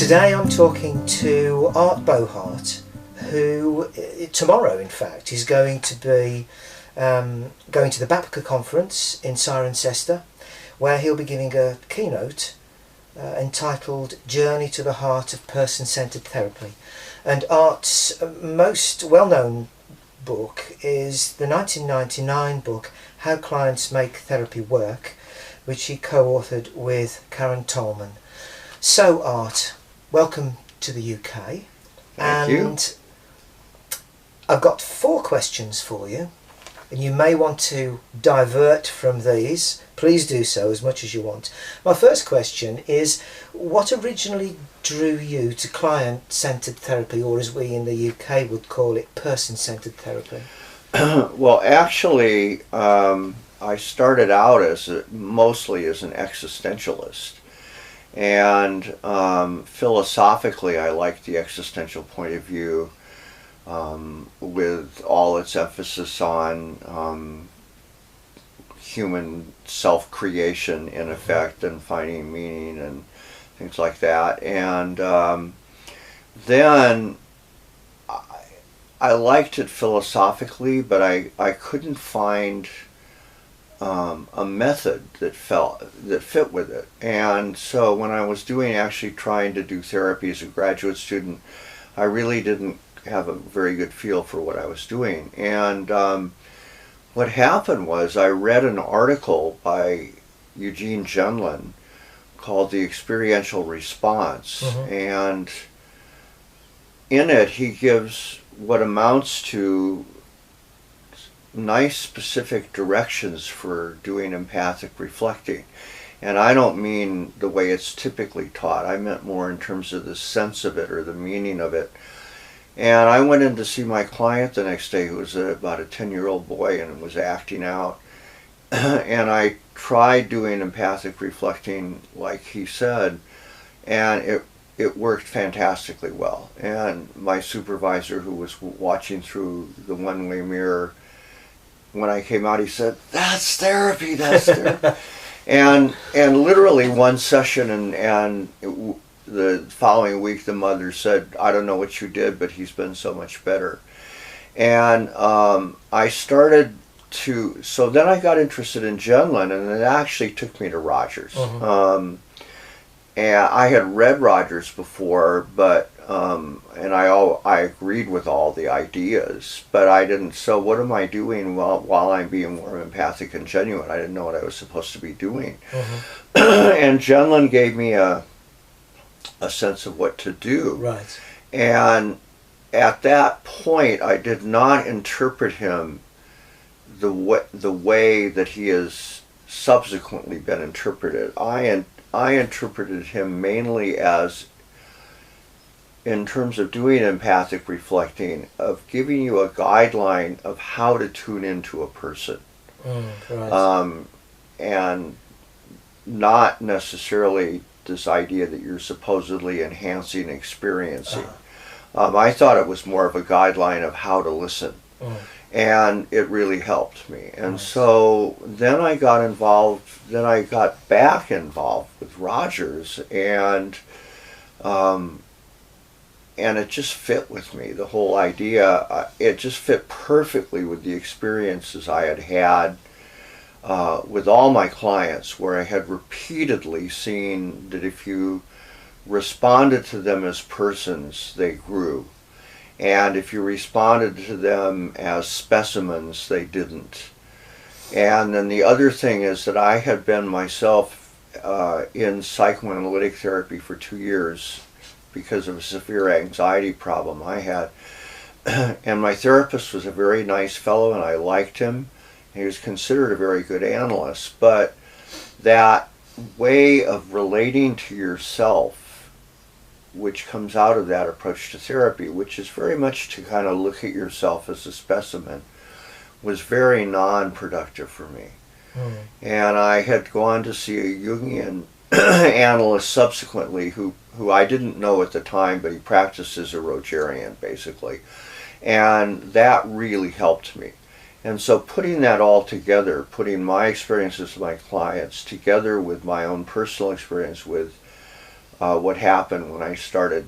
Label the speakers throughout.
Speaker 1: Today I'm talking to Art Bohart, who tomorrow in fact is going to be going to the BAPCA conference in Cirencester, where he'll be giving a keynote entitled Journey to the Heart of Person-Centered Therapy. And Art's most well-known book is the 1999 book How Clients Make Therapy Work, which he co-authored with Karen Tolman. So Art, welcome to the UK.
Speaker 2: Thank you.
Speaker 1: I've got 4 questions for you, and you may want to divert from these. Please do so as much as you want. My first question is, what originally drew you to client-centered therapy, or as we in the UK would call it, person-centered therapy?
Speaker 2: Well, actually, I started out mostly as an existentialist. And philosophically, I liked the existential point of view with all its emphasis on human self-creation, in effect, and finding meaning and things like that. And then I liked it philosophically, but I couldn't find a method that fit with it. And so when I was actually trying to do therapy as a graduate student, I really didn't have a very good feel for what I was doing. And what happened was I read an article by Eugene Gendlin called The Experiential Response. And in it he gives what amounts to nice specific directions for doing empathic reflecting. And I don't mean the way it's typically taught. I meant more in terms of the sense of it or the meaning of it. And I went in to see my client the next day, who was about a 10-year-old boy and was acting out. And I tried doing empathic reflecting like he said, and it worked fantastically well. And my supervisor, who was watching through the one-way mirror, when I came out, he said, "That's therapy, that's therapy." and literally one session, and the following week the mother said, "I don't know what you did, but he's been so much better." And I started to, so then I got interested in Gendlin, and it actually took me to Rogers. And I had read Rogers before, but and I agreed with all the ideas, but I didn't. So what am I doing while I'm being more empathic and genuine? I didn't know what I was supposed to be doing. And Gendlin gave me a sense of what to do.
Speaker 1: Right.
Speaker 2: And at that point, I did not interpret him the way that he has subsequently been interpreted. I interpreted him mainly as, in terms of doing empathic reflecting, of giving you a guideline of how to tune into a person.
Speaker 1: Right.
Speaker 2: And not necessarily this idea that you're supposedly enhancing experiencing. I thought it was more of a guideline of how to listen. And it really helped me. And so then I got back involved with Rogers, and it just fit with me. The whole idea, it just fit perfectly with the experiences I had had with all my clients, where I had repeatedly seen that if you responded to them as persons, they grew. And if you responded to them as specimens, they didn't. And then the other thing is that I had been myself in psychoanalytic therapy for 2 years because of a severe anxiety problem I had. And my therapist was a very nice fellow, and I liked him. He was considered a very good analyst. But that way of relating to yourself, which comes out of that approach to therapy, which is very much to kind of look at yourself as a specimen, was very non-productive for me. And I had gone to see a Jungian analyst subsequently who I didn't know at the time, but he practiced as a Rogerian, basically. And that really helped me. And so putting that all together, putting my experiences with my clients together with my own personal experience with what happened when I started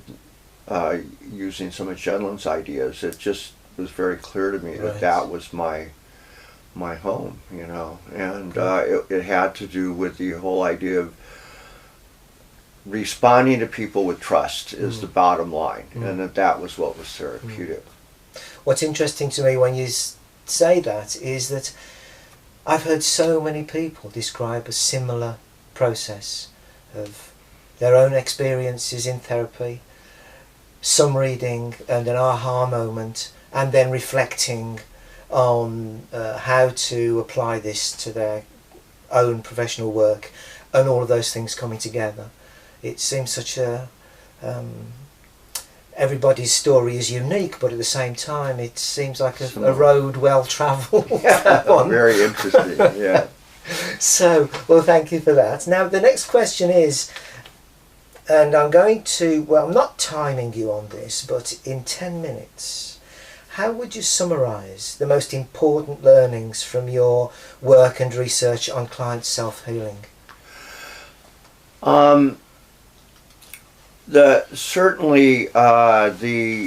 Speaker 2: using some of Jenlen's ideas. It just was very clear to me that that was my home, you know, and it had to do with the whole idea of responding to people with trust is the bottom line, and that was what was therapeutic.
Speaker 1: What's interesting to me when you say that is that I've heard so many people describe a similar process of their own experiences in therapy, some reading and an aha moment, and then reflecting on how to apply this to their own professional work, and all of those things coming together. It seems such a everybody's story is unique, but at the same time it seems like a road well travelled.
Speaker 2: Very interesting. Yeah.
Speaker 1: So, well, thank you for that. Now the next question is, and I'm going to, well, I'm not timing you on this, but in 10 minutes, how would you summarise the most important learnings from your work and research on client self-healing?
Speaker 2: Certainly to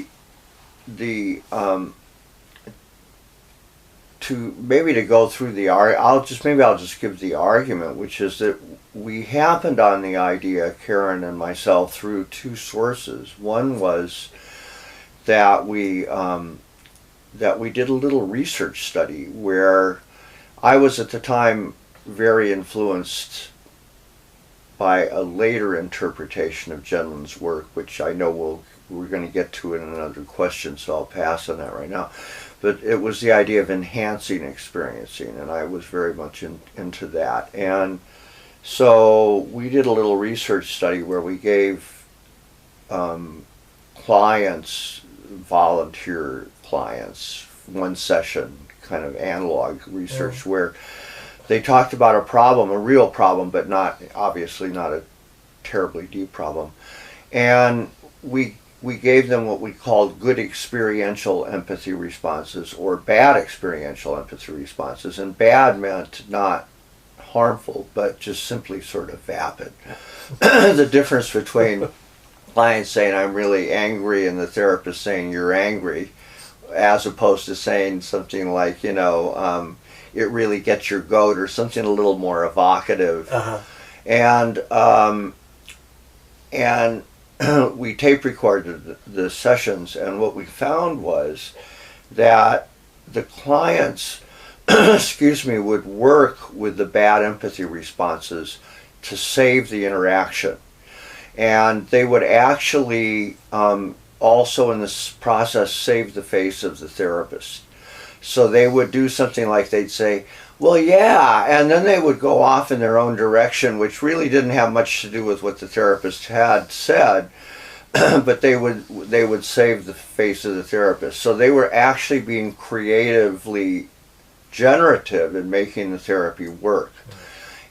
Speaker 2: go through the I'll just give the argument, which is that we happened on the idea, Karen and myself, through two sources. One was that we did a little research study where I was at the time very influenced by a later interpretation of Jenlen's work, which I know we're going to get to in another question, so I'll pass on that right now. But it was the idea of enhancing experiencing, and I was very much into that. And so we did a little research study where we gave volunteer clients, one session, kind of analog research, where they talked about a problem, a real problem, but obviously not a terribly deep problem. And we gave them what we called good experiential empathy responses or bad experiential empathy responses. And bad meant not harmful, but just simply sort of vapid. The difference between clients saying, I'm really angry, and the therapist saying, you're angry, as opposed to saying something like, you know, it really gets your goat, or something a little more evocative. And we tape recorded the sessions, and what we found was that the clients would work with the bad empathy responses to save the interaction. And they would actually also in this process save the face of the therapist. So they would do something like they'd say, well, yeah, and then they would go off in their own direction, which really didn't have much to do with what the therapist had said, but they would save the face of the therapist. So they were actually being creatively generative in making the therapy work.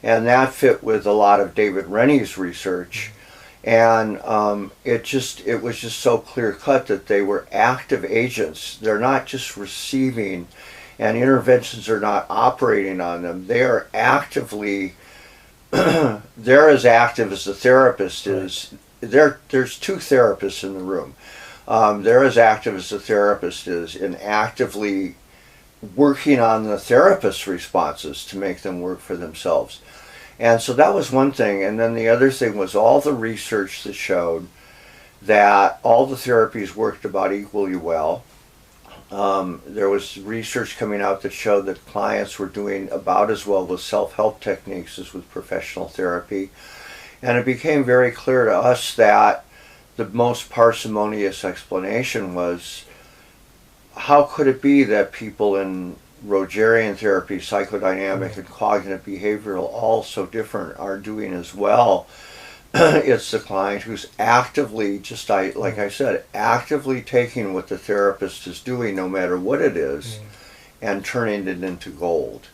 Speaker 2: And that fit with a lot of David Rennie's research. And it was just so clear cut that they were active agents. They're not just receiving, and interventions are not operating on them. They are actively, they're as active as the therapist is. There's two therapists in the room. They're as active as the therapist is in actively working on the therapist's responses to make them work for themselves. And so that was one thing. And then the other thing was all the research that showed that all the therapies worked about equally well. There was research coming out that showed that clients were doing about as well with self-help techniques as with professional therapy. And it became very clear to us that the most parsimonious explanation was, how could it be that people in Rogerian therapy, psychodynamic, and cognitive behavioral, all so different, are doing as well? It's the client who's actively, like I said, actively taking what the therapist is doing, no matter what it is, and turning it into gold.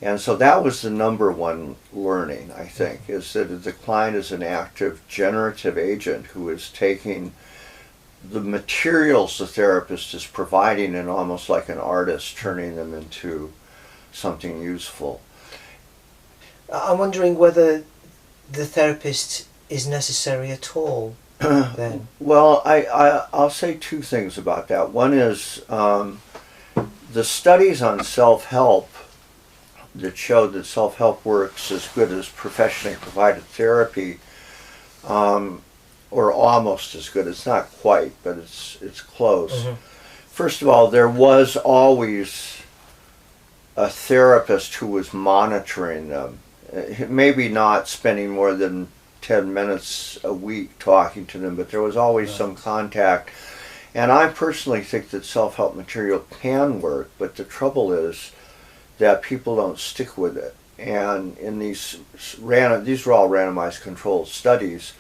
Speaker 2: And so that was the number one learning, I think, is that the client is an active, generative agent who is taking the materials the therapist is providing, and almost like an artist turning them into something useful.
Speaker 1: I'm wondering whether the therapist is necessary at all then?
Speaker 2: Well, I'll say two things about that. One is the studies on self-help that showed that self-help works as good as professionally provided therapy, or almost as good. It's not quite, but it's close.
Speaker 1: Mm-hmm.
Speaker 2: First of all, there was always a therapist who was monitoring them. Maybe not spending more than 10 minutes a week talking to them, but there was always some contact. And I personally think that self-help material can work, but the trouble is that people don't stick with it. And in these were all randomized controlled studies.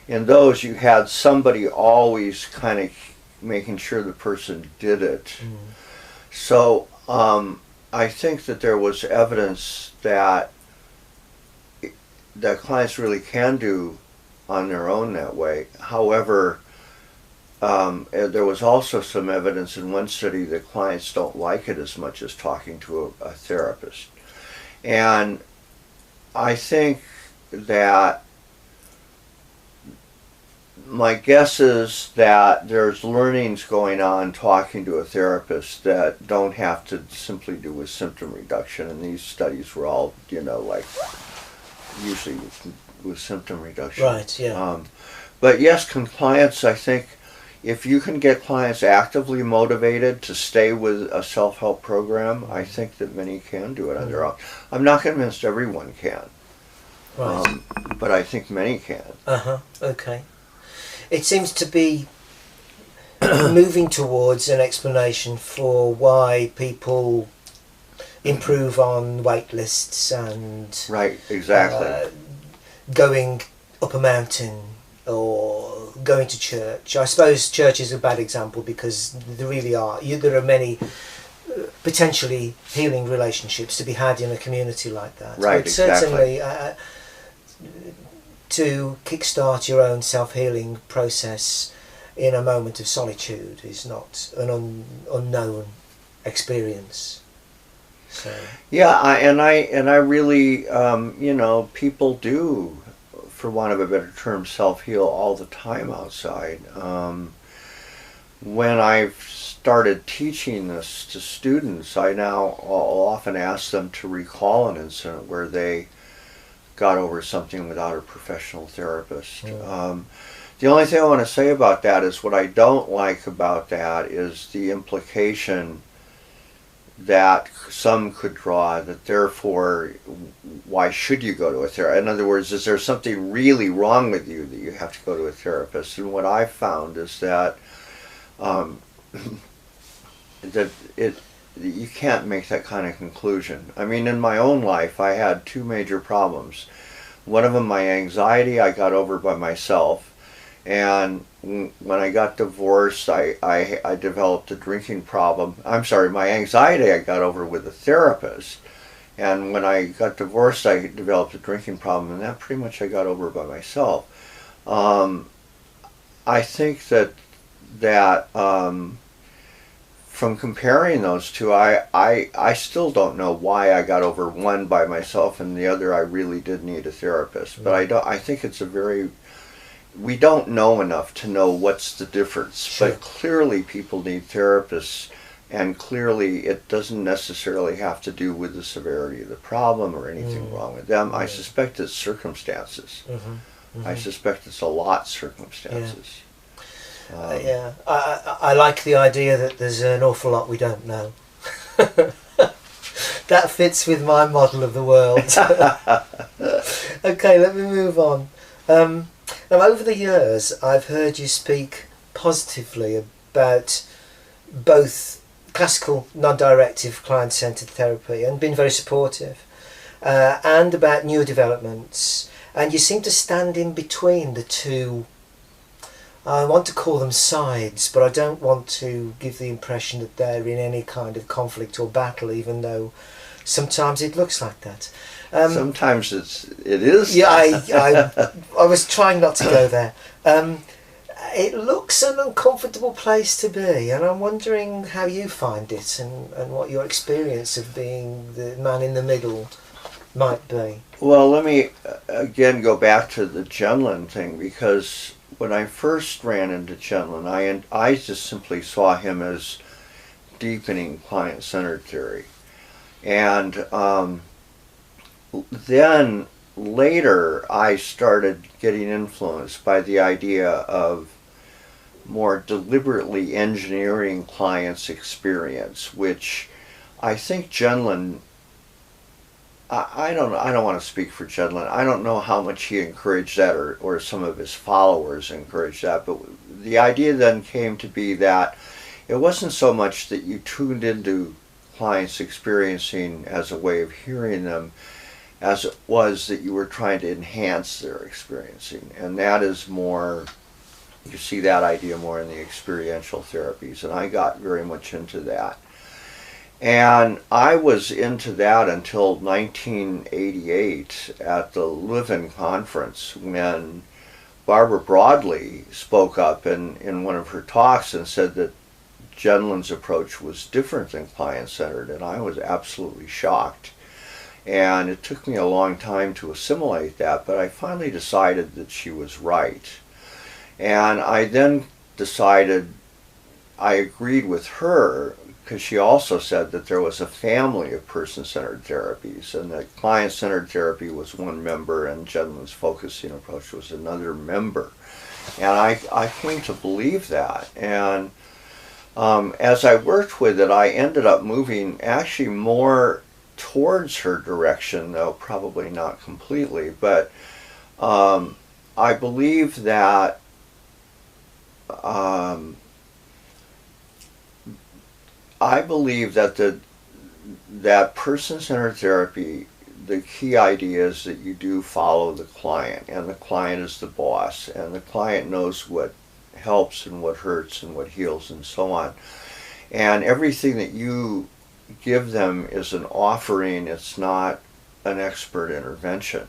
Speaker 2: In those, you had somebody always kind of making sure the person did it. Mm. So I think that there was evidence that clients really can do on their own that way. However, there was also some evidence in one study that clients don't like it as much as talking to a therapist. And I think that my guess is that there's learnings going on talking to a therapist that don't have to simply do with symptom reduction. And these studies were all, like usually with symptom reduction.
Speaker 1: Right, yeah.
Speaker 2: But yes, compliance, I think, if you can get clients actively motivated to stay with a self-help program, I think that many can do it on their own. I'm not convinced everyone can.
Speaker 1: Right.
Speaker 2: But I think many can.
Speaker 1: Okay. It seems to be moving towards an explanation for why people improve on wait lists and
Speaker 2: right, exactly.
Speaker 1: Going up a mountain or going to church. I suppose church is a bad example because there are many potentially healing relationships to be had in a community like that.
Speaker 2: Right,
Speaker 1: but
Speaker 2: exactly.
Speaker 1: Certainly to kickstart your own self-healing process in a moment of solitude is not an unknown experience. So. Yeah,
Speaker 2: I really, people do, for want of a better term, self-heal all the time outside. When I've started teaching this to students, I'll often ask them to recall an incident where they got over something without a professional therapist. The only thing I want to say about that is what I don't like about that is the implication that some could draw that therefore why should you go to a therapist? In other words, is there something really wrong with you that you have to go to a therapist? And what I've found is that you can't make that kind of conclusion. I mean, in my own life, I had two major problems. One of them, my anxiety, I got over by myself. And when I got divorced, I developed a drinking problem. I'm sorry, my anxiety I got over with a therapist. And when I got divorced, I developed a drinking problem. And that pretty much I got over by myself. I think that from comparing those two, I still don't know why I got over one by myself and the other I really did need a therapist. But I think it's we don't know enough to know what's the difference.
Speaker 1: Sure.
Speaker 2: But clearly people need therapists, and clearly it doesn't necessarily have to do with the severity of the problem or anything wrong with them. I suspect it's circumstances. I suspect it's a lot circumstances.
Speaker 1: Yeah. I like the idea that there's an awful lot we don't know. That fits with my model of the world. Okay, let me move on. Now, over the years, I've heard you speak positively about both classical, non-directive, client-centered therapy and been very supportive, and about new developments. And you seem to stand in between the two. I want to call them sides, but I don't want to give the impression that they're in any kind of conflict or battle, even though sometimes it looks like that.
Speaker 2: Sometimes it is.
Speaker 1: Yeah, I was trying not to go there. It looks an uncomfortable place to be, and I'm wondering how you find it and what your experience of being the man in the middle might be.
Speaker 2: Well, let me again go back to the Genlin thing, because when I first ran into Genlin, I just simply saw him as deepening client-centered theory. And then later I started getting influenced by the idea of more deliberately engineering clients' experience, which I think Genlin, I don't want to speak for Genlin. I don't know how much he encouraged that, or some of his followers encouraged that, but the idea then came to be that it wasn't so much that you tuned into clients experiencing as a way of hearing them, as it was that you were trying to enhance their experiencing. And that is more, you see that idea more in the experiential therapies, and I got very much into that. And I was into that until 1988 at the Leuven conference, when Barbara Broadley spoke up in one of her talks and said that Genlin's approach was different than client-centered, and I was absolutely shocked. And it took me a long time to assimilate that, but I finally decided that she was right. And I then decided, I agreed with her, because she also said that there was a family of person-centered therapies, and that client-centered therapy was one member and Genlin's focusing approach was another member. And I came to believe that. And as I worked with it, I ended up moving actually more towards her direction, though probably not completely. But I believe that that person-centered therapy, the key idea is that you do follow the client, and the client is the boss, and the client knows what helps and what hurts and what heals and so on. And everything that you give them is an offering, it's not an expert intervention.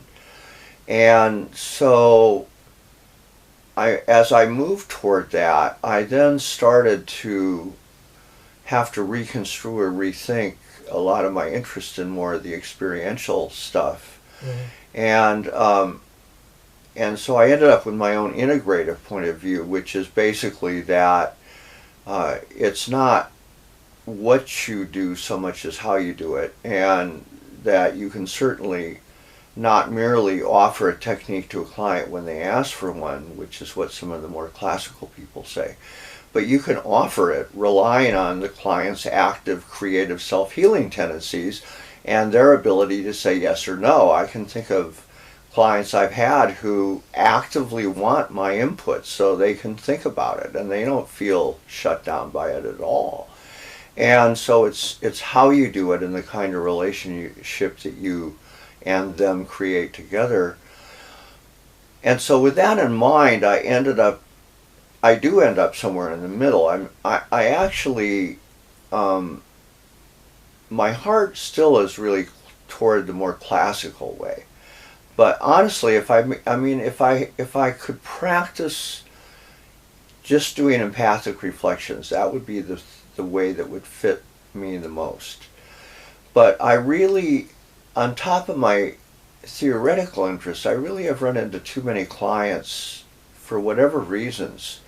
Speaker 2: And so as I moved toward that, I then started to have to reconstruct or rethink a lot of my interest in more of the experiential stuff. Mm-hmm. And so I ended up with my own integrative point of view, which is basically that it's not what you do so much as how you do it, and that you can certainly not merely offer a technique to a client when they ask for one, which is what some of the more classical people say, but you can offer it relying on the client's active, creative, self-healing tendencies and their ability to say yes or no. I can think of clients I've had who actively want my input so they can think about it, and they don't feel shut down by it at all. And so it's how you do it and the kind of relationship that you and them create together. And so with that in mind, I do end up somewhere in the middle. I actually, my heart still is really toward the more classical way. But honestly, if I could practice just doing empathic reflections, that would be the way that would fit me the most. But I really, on top of my theoretical interests, I really have run into too many clients, for whatever reasons,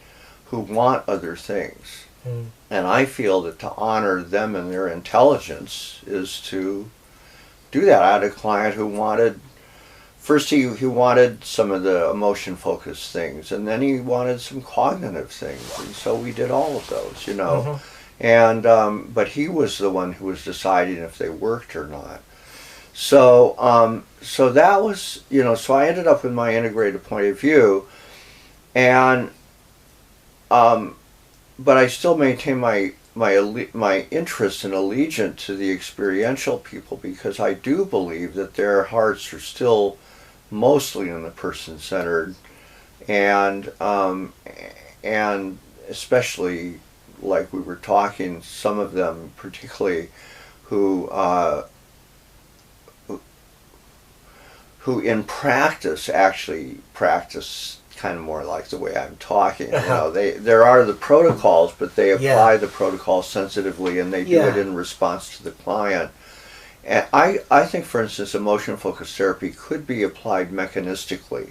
Speaker 2: who want other things. Mm. And I feel that to honor them and their intelligence is to do that. I had a client who wanted, first he wanted some of the emotion-focused things, and then he wanted some cognitive things, and so we did all of those, you know. Mm-hmm. And but he was the one who was deciding if they worked or not. So so that was, you know, so I ended up with my integrated point of view, and but I still maintain my interest and allegiance to the experiential people, because I do believe that their hearts are still mostly in the person-centered, and especially, like we were talking, some of them particularly who in practice actually practice kind of more like the way I'm talking. You know, there are the protocols, but they apply the protocol sensitively, and they do it in response to the client. And I think, for instance, emotion focused therapy could be applied mechanistically,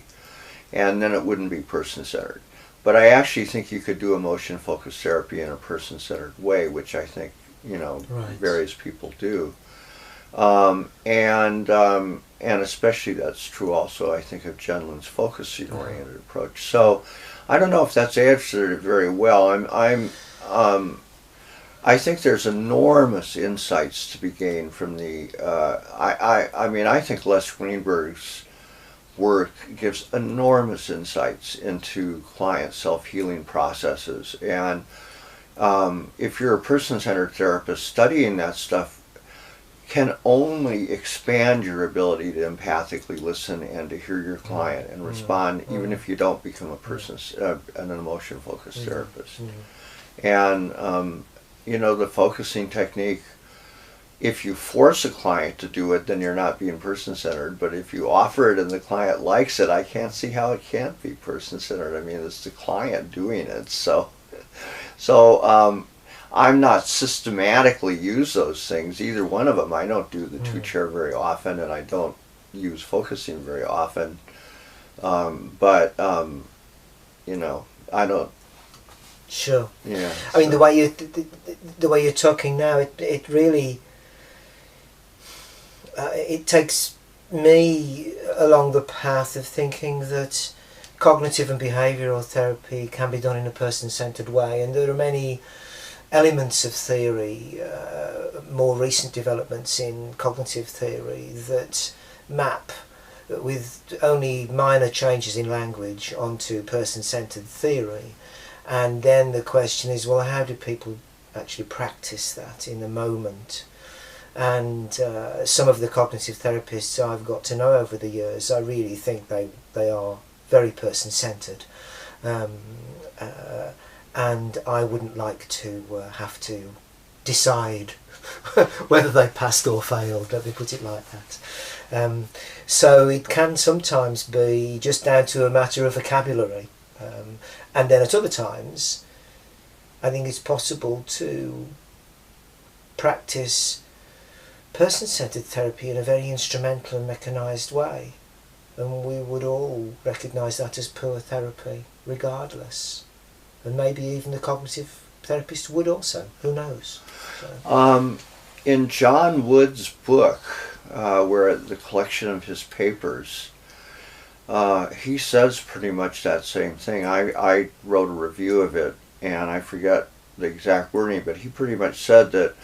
Speaker 2: and then it wouldn't be person centered. But I actually think you could do emotion focused therapy in a person centered way, which I think,
Speaker 1: Right.
Speaker 2: various people do. And especially that's true also, I think, of Jenlin's focusing oriented approach. So I don't know if that's answered it very well. I think there's enormous insights to be gained from the. I think Les Greenberg's work gives enormous insights into client self-healing processes, and if you're a person-centered therapist, studying that stuff can only expand your ability to empathically listen and to hear your client and respond, even if you don't become an emotion-focused therapist. And the focusing technique, if you force a client to do it, then you're not being person-centered. But if you offer it and the client likes it, I can't see how it can't be person-centered. I mean, it's the client doing it. So I'm not systematically use those things, either one of them. I don't do the two-chair very often, and I don't use focusing very often. But I don't.
Speaker 1: Sure.
Speaker 2: Yeah.
Speaker 1: I mean, the way you're talking now, it really it takes me along the path of thinking that cognitive and behavioural therapy can be done in a person-centred way, and there are many elements of theory, more recent developments in cognitive theory that map with only minor changes in language onto person-centred theory. And then the question is, well, how do people actually practice that in the moment? And some of the cognitive therapists I've got to know over the years, I really think they are very person-centred. And I wouldn't like to have to decide whether they passed or failed, let me put it like that. So it can sometimes be just down to a matter of vocabulary. And then at other times, I think it's possible to practice person-centred therapy in a very instrumental and mechanised way. And we would all recognise that as poor therapy, regardless. And maybe even the cognitive therapist would also. Who knows? So.
Speaker 2: In John Wood's book, where the collection of his papers, he says pretty much that same thing. I wrote a review of it, and I forget the exact wording, but he pretty much said that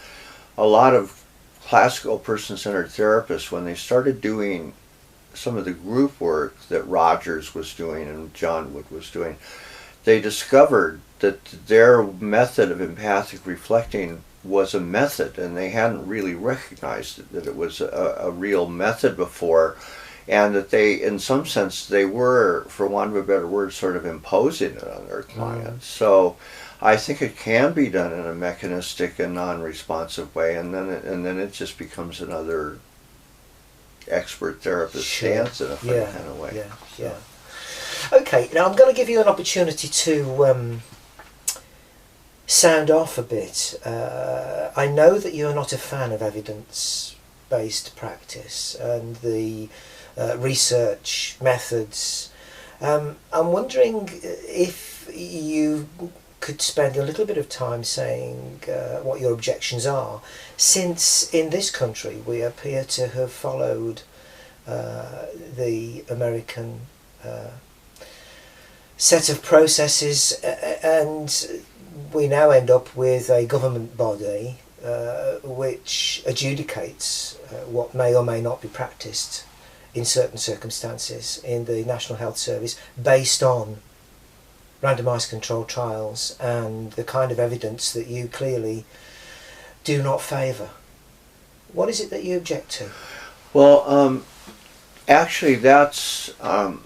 Speaker 2: a lot of classical person-centered therapists, when they started doing some of the group work that Rogers was doing and John Wood was doing, they discovered that their method of empathic reflecting was a method, and they hadn't really recognized that it was a real method before, and that they, in some sense, they were, for want of a better word, sort of imposing it on their clients. So I think it can be done in a mechanistic and non-responsive way, and then it just becomes another expert therapist stance in a funny kind of way.
Speaker 1: Yeah. Okay, now I'm going to give you an opportunity to sound off a bit. I know that you're not a fan of evidence-based practice and the research methods. I'm wondering if you could spend a little bit of time saying what your objections are, since in this country we appear to have followed the American set of processes, and we now end up with a government body which adjudicates what may or may not be practiced in certain circumstances in the National Health Service based on randomised controlled trials and the kind of evidence that you clearly do not favour. What is it that you object to?
Speaker 2: Well, actually that's a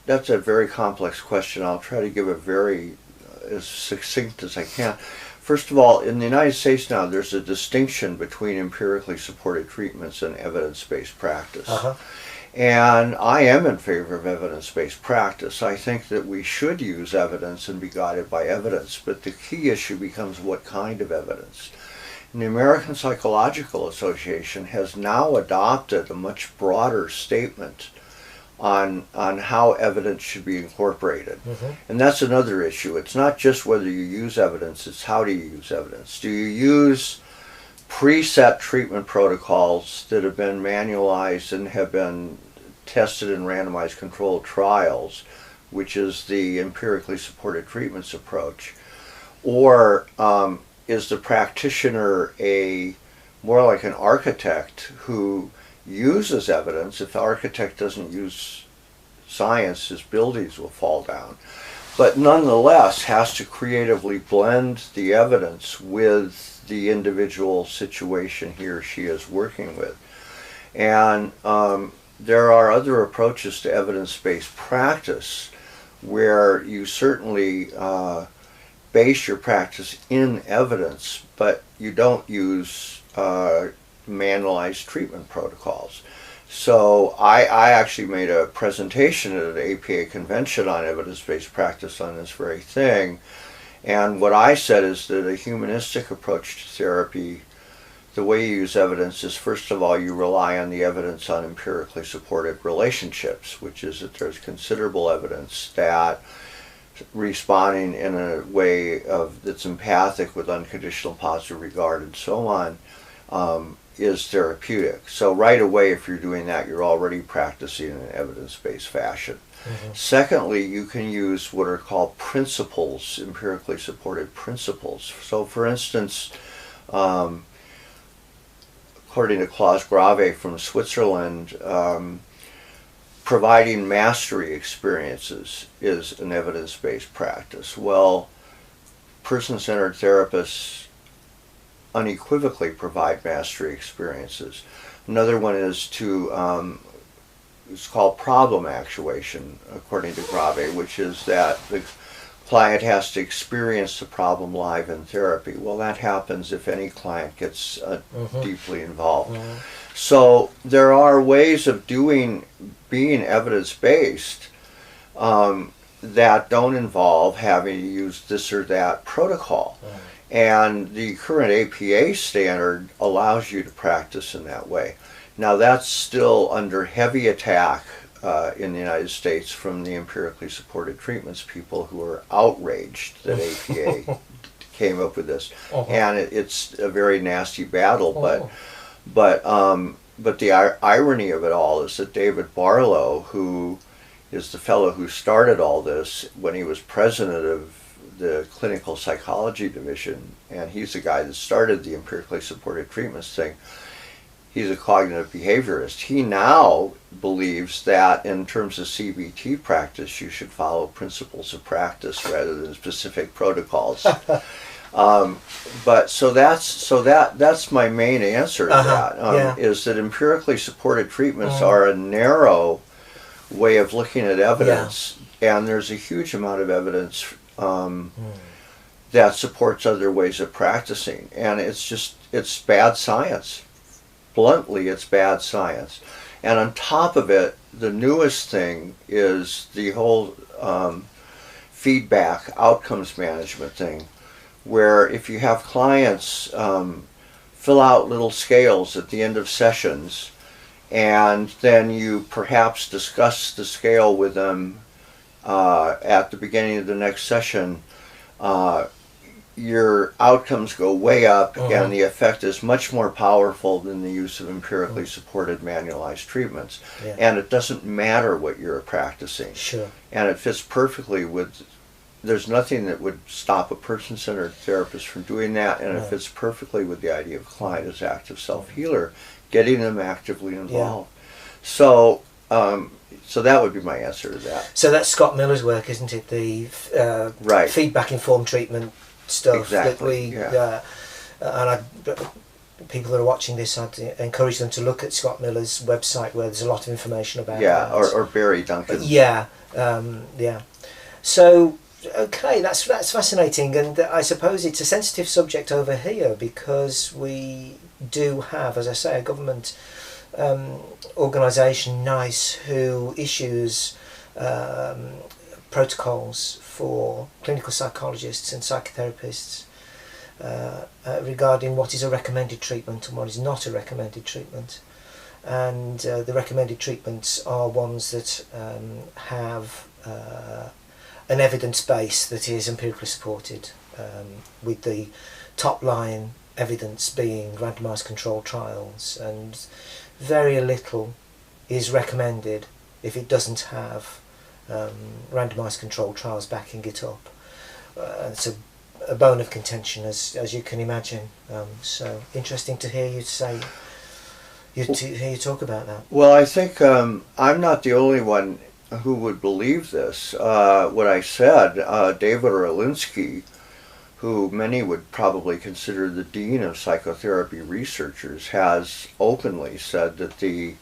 Speaker 2: very complex question. I'll try to give it very as succinct as I can. First of all, in the United States now, there's a distinction between empirically supported treatments and evidence-based practice. And I am in favor of evidence-based practice. I think that we should use evidence and be guided by evidence, but the key issue becomes what kind of evidence. And the American Psychological Association has now adopted a much broader statement on how evidence should be incorporated. And that's another issue. It's not just whether you use evidence, it's how do you use evidence. Do you use preset treatment protocols that have been manualized and have been tested in randomized controlled trials, which is the empirically supported treatments approach? Or is the practitioner more like an architect who uses evidence? If the architect doesn't use science, his buildings will fall down. But nonetheless has to creatively blend the evidence with the individual situation he or she is working with. And there are other approaches to evidence-based practice where you certainly base your practice in evidence, but you don't use manualized treatment protocols. So I actually made a presentation at an APA convention on evidence-based practice on this very thing. And what I said is that a humanistic approach to therapy, the way you use evidence is, first of all, you rely on the evidence on empirically supported relationships, which is that there's considerable evidence that responding in a way that's empathic with unconditional positive regard and so on is therapeutic. So right away, if you're doing that, you're already practicing in an evidence-based fashion. Secondly, you can use what are called principles, empirically supported principles. So for instance, according to Klaus Grave from Switzerland, providing mastery experiences is an evidence-based practice. Well, person-centered therapists unequivocally provide mastery experiences. Another one is it's called problem actuation, according to Grave, which is that the client has to experience the problem live in therapy. Well, that happens if any client gets deeply involved. So there are ways of being evidence-based that don't involve having to use this or that protocol. And the current APA standard allows you to practice in that way. Now that's still under heavy attack in the United States from the empirically supported treatments people who are outraged that APA came up with this. And it's a very nasty battle, but the irony of it all is that David Barlow, who is the fellow who started all this when he was president of the clinical psychology division, and he's the guy that started the empirically supported treatments thing. He's a cognitive behaviorist. He now believes that in terms of CBT practice, you should follow principles of practice rather than specific protocols. But that's my main answer to that. Is that empirically supported treatments are a narrow way of looking at evidence, and there's a huge amount of evidence that supports other ways of practicing, and it's bad science. Bluntly, it's bad science. And on top of it, the newest thing is the whole feedback outcomes management thing, where if you have clients fill out little scales at the end of sessions, and then you perhaps discuss the scale with them at the beginning of the next session, your outcomes go way up, and the effect is much more powerful than the use of empirically supported manualized treatments. And it doesn't matter what you're practicing. And it fits perfectly with, there's nothing that would stop a person-centered therapist from doing that, and it fits perfectly with the idea of client as active self-healer, getting them actively involved. So that would be my answer to that.
Speaker 1: So that's Scott Miller's work, isn't it? The feedback-informed treatment stuff that we and people that are watching this, I'd encourage them to look at Scott Miller's website, where there's a lot of information about that.
Speaker 2: or Barry Duncan.
Speaker 1: So okay, that's fascinating, and I suppose it's a sensitive subject over here because we do have, as I say, a government organisation, NICE, who issues protocols for clinical psychologists and psychotherapists, regarding what is a recommended treatment and what is not a recommended treatment. And the recommended treatments are ones that have an evidence base that is empirically supported, with the top line evidence being randomised controlled trials, and very little is recommended if it doesn't have randomised controlled trials backing it up. It's a bone of contention, as you can imagine. So interesting to hear you say, hear you talk about that.
Speaker 2: Well, I think I'm not the only one who would believe this. What I said, David Orlinsky, who many would probably consider the dean of psychotherapy researchers, has openly said that the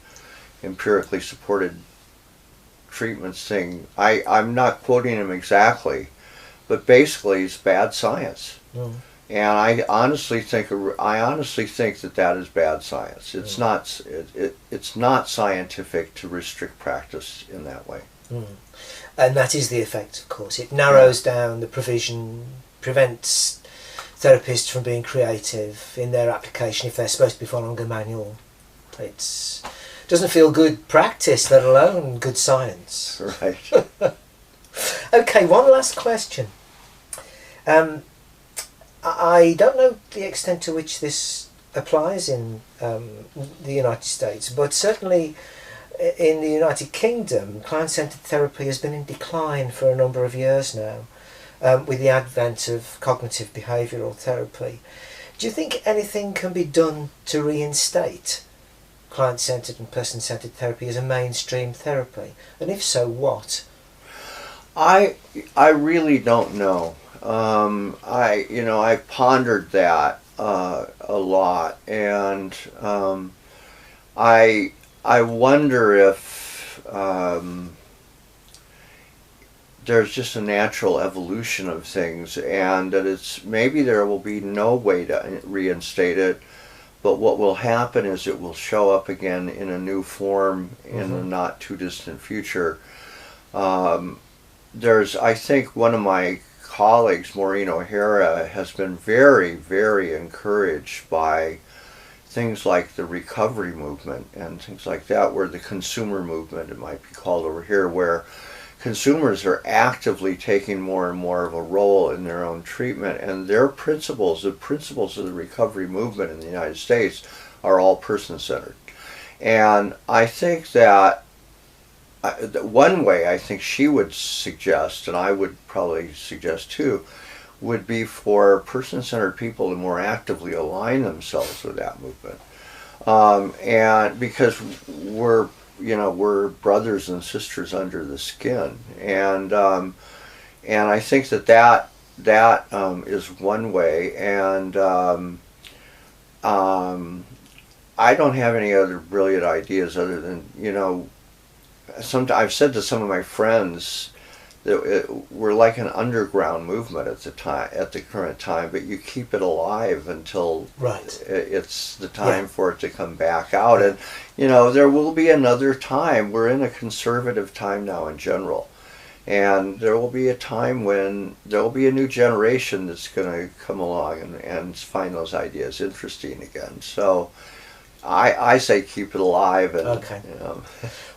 Speaker 2: empirically supported treatments thing, I'm not quoting him exactly, but basically it's bad science.
Speaker 1: Mm.
Speaker 2: And I honestly think that that is bad science. It's not. It's not scientific to restrict practice in that way.
Speaker 1: Mm. And that is the effect, of course. It narrows down the provision, prevents therapists from being creative in their application if they're supposed to be following a manual. It doesn't feel good practice, let alone good science.
Speaker 2: Right.
Speaker 1: Okay, one last question. I don't know the extent to which this applies in the United States, but certainly in the United Kingdom, client-centred therapy has been in decline for a number of years now, with the advent of cognitive behavioural therapy. Do you think anything can be done to reinstate client-centred and person-centred therapy as a mainstream therapy? And if so, what?
Speaker 2: I really don't know. I pondered that a lot, and I wonder if there's just a natural evolution of things, and that it's maybe there will be no way to reinstate it, but what will happen is it will show up again in a new form in the not too distant future. I think one of my colleagues, Maureen O'Hara, has been very, very encouraged by things like the recovery movement and things like that, where the consumer movement, it might be called over here, where consumers are actively taking more and more of a role in their own treatment, and their principles, the principles of the recovery movement in the United States, are all person-centered. And I think that one way I think she would suggest, and I would probably suggest too, would be for person-centered people to more actively align themselves with that movement, and because we're brothers and sisters under the skin, and I think that is one way, and I don't have any other brilliant ideas other than I've said to some of my friends that we're like an underground movement at the current time, but you keep it alive until it's the time for it to come back out. And there will be another time. We're in a conservative time now in general, and there will be a time when there will be a new generation that's going to come along and find those ideas interesting again. So I say keep it alive. And,
Speaker 1: okay.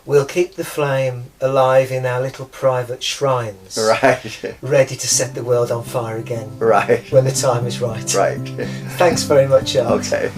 Speaker 1: We'll keep the flame alive in our little private shrines.
Speaker 2: Right.
Speaker 1: Ready to set the world on fire again.
Speaker 2: Right.
Speaker 1: When the time is right.
Speaker 2: Right.
Speaker 1: Thanks very much, Art.
Speaker 2: Okay.